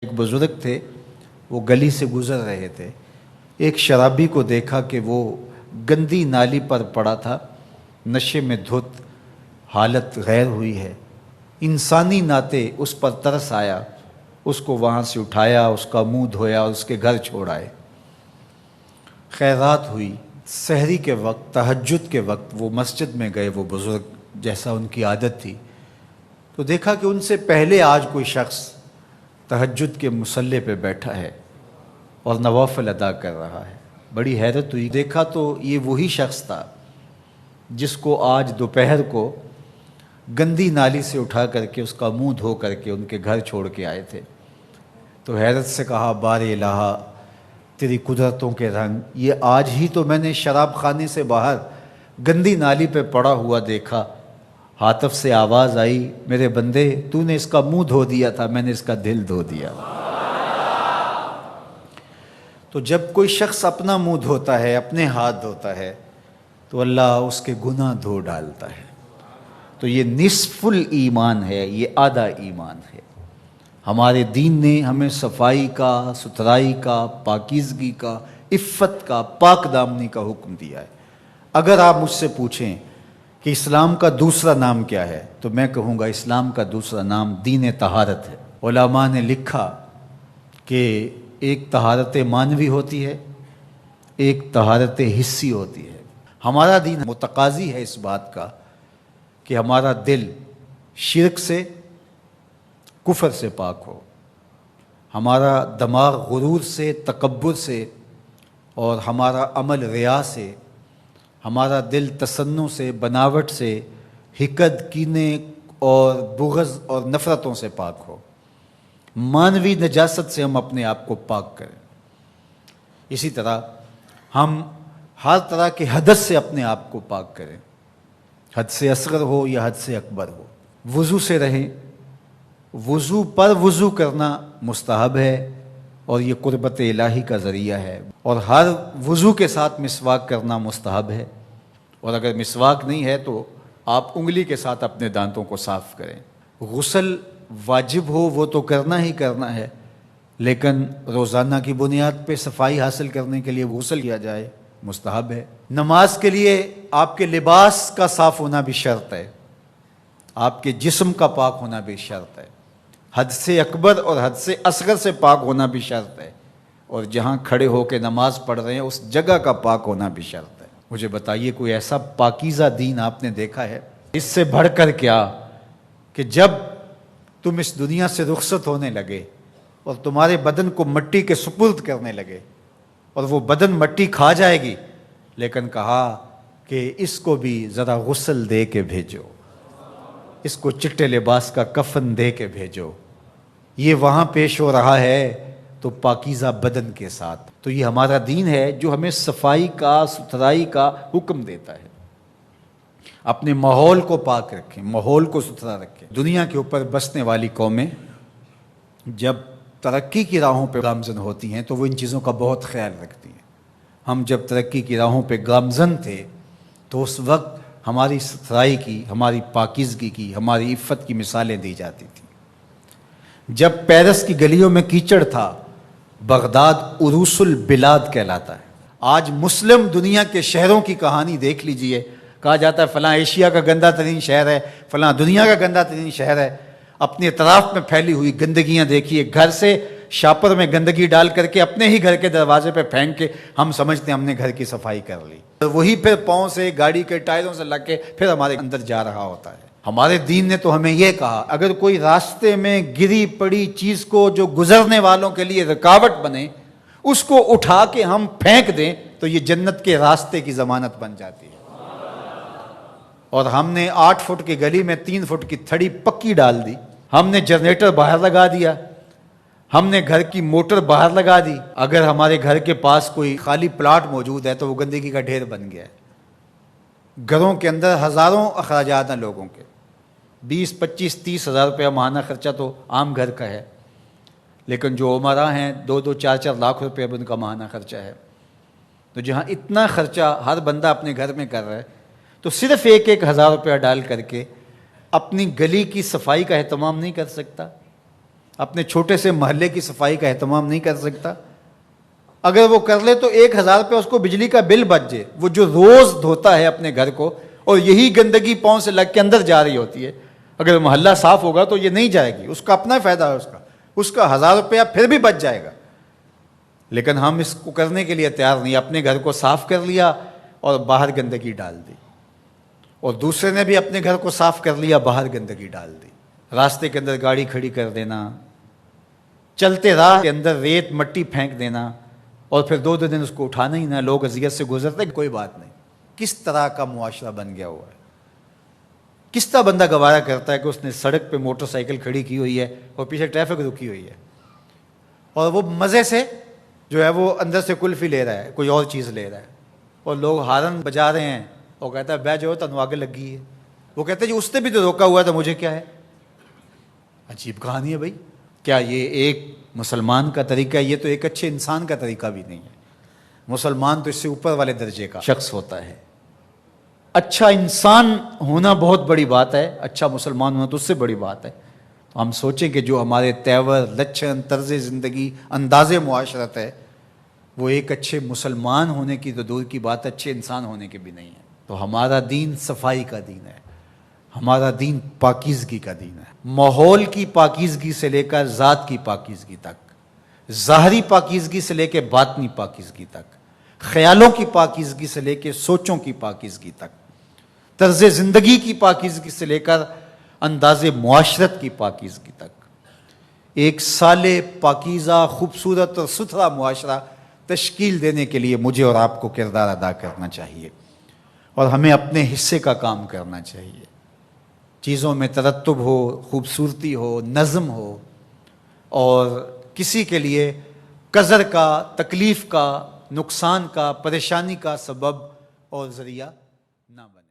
ایک بزرگ تھے، وہ گلی سے گزر رہے تھے۔ ایک شرابی کو دیکھا کہ وہ گندی نالی پر پڑا تھا، نشے میں دھت، حالت غیر ہوئی ہے۔ انسانی ناطے اس پر ترس آیا، اس کو وہاں سے اٹھایا، اس کا منہ دھویا اور اس کے گھر چھوڑ آئے۔ خیرات ہوئی، سحری کے وقت، تہجد کے وقت وہ مسجد میں گئے، وہ بزرگ جیسا ان کی عادت تھی، تو دیکھا کہ ان سے پہلے آج کوئی شخص تہجد کے مصلی پہ بیٹھا ہے اور نوافل ادا کر رہا ہے۔ بڑی حیرت ہوئی، دیکھا تو یہ وہی شخص تھا جس کو آج دوپہر کو گندی نالی سے اٹھا کر کے اس کا منہ دھو کر کے ان کے گھر چھوڑ کے آئے تھے۔ تو حیرت سے کہا، بار الہ تیری قدرتوں کے رنگ، یہ آج ہی تو میں نے شراب خانے سے باہر گندی نالی پہ پڑا ہوا دیکھا۔ ہاتف سے آواز آئی، میرے بندے تو نے اس کا منہ دھو دیا تھا، میں نے اس کا دل دھو دیا۔ تو جب کوئی شخص اپنا منہ دھوتا ہے، اپنے ہاتھ دھوتا ہے، تو اللہ اس کے گناہ دھو ڈالتا ہے۔ تو یہ نصف الایمان ہے، یہ آدھا ایمان ہے۔ ہمارے دین نے ہمیں صفائی کا، ستھرائی کا، پاکیزگی کا، عفت کا، پاک دامنی کا حکم دیا ہے۔ اگر آپ مجھ سے پوچھیں کہ اسلام کا دوسرا نام کیا ہے، تو میں کہوں گا اسلام کا دوسرا نام دین طہارت ہے۔ علماء نے لکھا کہ ایک طہارت معنوی ہوتی ہے، ایک طہارت حسی ہوتی ہے۔ ہمارا دین متقاضی ہے اس بات کا کہ ہمارا دل شرک سے، کفر سے پاک ہو، ہمارا دماغ غرور سے، تکبر سے، اور ہمارا عمل ریا سے، ہمارا دل تصنع سے، بناوٹ سے، حقد، کینے اور بغض اور نفرتوں سے پاک ہو۔ مانوی نجاست سے ہم اپنے آپ کو پاک کریں۔ اسی طرح ہم ہر طرح کے حدث سے اپنے آپ کو پاک کریں، حد سے اصغر ہو یا حد سے اکبر ہو۔ وضو سے رہیں، وضو پر وضو کرنا مستحب ہے اور یہ قربت الہی کا ذریعہ ہے، اور ہر وضو کے ساتھ مسواک کرنا مستحب ہے، اور اگر مسواک نہیں ہے تو آپ انگلی کے ساتھ اپنے دانتوں کو صاف کریں۔ غسل واجب ہو وہ تو کرنا ہی کرنا ہے، لیکن روزانہ کی بنیاد پہ صفائی حاصل کرنے کے لیے غسل کیا جائے مستحب ہے۔ نماز کے لیے آپ کے لباس کا صاف ہونا بھی شرط ہے، آپ کے جسم کا پاک ہونا بھی شرط ہے، حد سے اکبر اور حد سے اصغر سے پاک ہونا بھی شرط ہے، اور جہاں کھڑے ہو کے نماز پڑھ رہے ہیں اس جگہ کا پاک ہونا بھی شرط ہے۔ مجھے بتائیے کوئی ایسا پاکیزہ دین آپ نے دیکھا ہے؟ اس سے بڑھ کر کیا کہ جب تم اس دنیا سے رخصت ہونے لگے اور تمہارے بدن کو مٹی کے سپرد کرنے لگے، اور وہ بدن مٹی کھا جائے گی، لیکن کہا کہ اس کو بھی ذرا غسل دے کے بھیجو، اس کو چٹے لباس کا کفن دے کے بھیجو۔ یہ وہاں پیش ہو رہا ہے تو پاکیزہ بدن کے ساتھ۔ تو یہ ہمارا دین ہے جو ہمیں صفائی کا، ستھرائی کا حکم دیتا ہے۔ اپنے ماحول کو پاک رکھیں، ماحول کو ستھرا رکھیں۔ دنیا کے اوپر بسنے والی قومیں جب ترقی کی راہوں پہ گامزن ہوتی ہیں تو وہ ان چیزوں کا بہت خیال رکھتی ہیں۔ ہم جب ترقی کی راہوں پہ گامزن تھے تو اس وقت ہماری ستھرائی کی، ہماری پاکیزگی کی، ہماری عفت کی مثالیں دی جاتی تھیں۔ جب پیرس کی گلیوں میں کیچڑ تھا، بغداد عروس البلاد کہلاتا ہے۔ آج مسلم دنیا کے شہروں کی کہانی دیکھ لیجئے، کہا جاتا ہے فلاں ایشیا کا گندہ ترین شہر ہے، فلاں دنیا کا گندہ ترین شہر ہے۔ اپنے اطراف میں پھیلی ہوئی گندگیاں دیکھیے، گھر سے شاپر میں گندگی ڈال کر کے اپنے ہی گھر کے دروازے پہ پھینک کے ہم سمجھتے ہیں ہم نے گھر کی صفائی کر لی، وہی پھر پاؤں سے، گاڑی کے ٹائروں سے لگ کے پھر ہمارے اندر جا رہا ہوتا ہے۔ ہمارے دین نے تو ہمیں یہ کہا، اگر کوئی راستے میں گری پڑی چیز کو جو گزرنے والوں کے لیے رکاوٹ بنے، اس کو اٹھا کے ہم پھینک دیں تو یہ جنت کے راستے کی ضمانت بن جاتی ہے۔ اور ہم نے 8 فٹ کی گلی میں 3 فٹ کی تھڑی پکی ڈال دی، ہم نے جنریٹر باہر لگا دیا، ہم نے گھر کی موٹر باہر لگا دی۔ اگر ہمارے گھر کے پاس کوئی خالی پلاٹ موجود ہے تو وہ گندگی کا ڈھیر بن گیا ہے۔ گھروں کے اندر ہزاروں اخراجات ہیں لوگوں کے، 20، 25، 30 ہزار روپیہ ماہانہ خرچہ تو عام گھر کا ہے، لیکن جو عمرا ہیں 2-2، 4-4 لاکھ روپے اب ان کا ماہانہ خرچہ ہے۔ تو جہاں اتنا خرچہ ہر بندہ اپنے گھر میں کر رہا ہے، تو صرف 1-1 ہزار روپیہ ڈال کر کے اپنی گلی کی صفائی کا اہتمام نہیں کر سکتا؟ اپنے چھوٹے سے محلے کی صفائی کا اہتمام نہیں کر سکتا؟ اگر وہ کر لے تو 1,000 روپے اس کو بجلی کا بل بچ جائے، وہ جو روز دھوتا ہے اپنے گھر کو اور یہی گندگی پاؤں سے لگ کے اندر جا رہی ہوتی ہے، اگر محلہ صاف ہوگا تو یہ نہیں جائے گی، اس کا اپنا فائدہ ہے، اس کا 1,000 روپیہ پھر بھی بچ جائے گا۔ لیکن ہم اس کو کرنے کے لیے تیار نہیں، اپنے گھر کو صاف کر لیا اور باہر گندگی ڈال دی، اور دوسرے نے بھی اپنے گھر کو صاف کر لیا، باہر گندگی ڈال دی، راستے کے اندر گاڑی کھڑی کر دینا، چلتے راہ کے اندر ریت مٹی پھینک دینا، اور پھر 2 دن اس کو اٹھانا ہی نہ، لوگ اذیت سے گزرتے، کوئی بات نہیں۔ کس طرح کا معاشرہ بن گیا ہوا ہے؟ کس طرح بندہ گوارا کرتا ہے کہ اس نے سڑک پہ موٹر سائیکل کھڑی کی ہوئی ہے اور پیچھے ٹریفک رکی ہوئی ہے، اور وہ مزے سے جو ہے وہ اندر سے کلفی لے رہا ہے، کوئی اور چیز لے رہا ہے، اور لوگ ہارن بجا رہے ہیں، وہ کہتا ہے بہ جو تنو آگے لگی ہے، وہ کہتے ہیں جی اس نے بھی تو روکا ہوا تھا، مجھے کیا ہے؟ عجیب کہانی ہے بھائی۔ کیا یہ ایک مسلمان کا طریقہ ہے؟ یہ تو ایک اچھے انسان کا طریقہ بھی نہیں ہے۔ مسلمان تو اس سے اوپر والے درجے کا شخص ہوتا ہے۔ اچھا انسان ہونا بہت بڑی بات ہے، اچھا مسلمان ہونا تو اس سے بڑی بات ہے۔ تو ہم سوچیں کہ جو ہمارے تیور، لچھن، طرز زندگی، انداز معاشرت ہے، وہ ایک اچھے مسلمان ہونے کی تو دور کی بات، اچھے انسان ہونے کی بھی نہیں ہے۔ تو ہمارا دین صفائی کا دین ہے، ہمارا دین پاکیزگی کا دین ہے، ماحول کی پاکیزگی سے لے کر ذات کی پاکیزگی تک، ظاہری پاکیزگی سے لے کے باطنی پاکیزگی تک، خیالوں کی پاکیزگی سے لے کے سوچوں کی پاکیزگی تک، طرز زندگی کی پاکیزگی سے لے کر انداز معاشرت کی پاکیزگی تک، ایک صالح، پاکیزہ، خوبصورت اور ستھرا معاشرہ تشکیل دینے کے لیے مجھے اور آپ کو کردار ادا کرنا چاہیے، اور ہمیں اپنے حصے کا کام کرنا چاہیے۔ چیزوں میں ترتب ہو، خوبصورتی ہو، نظم ہو، اور کسی کے لیے قذر کا، تکلیف کا، نقصان کا، پریشانی کا سبب اور ذریعہ نہ بنے۔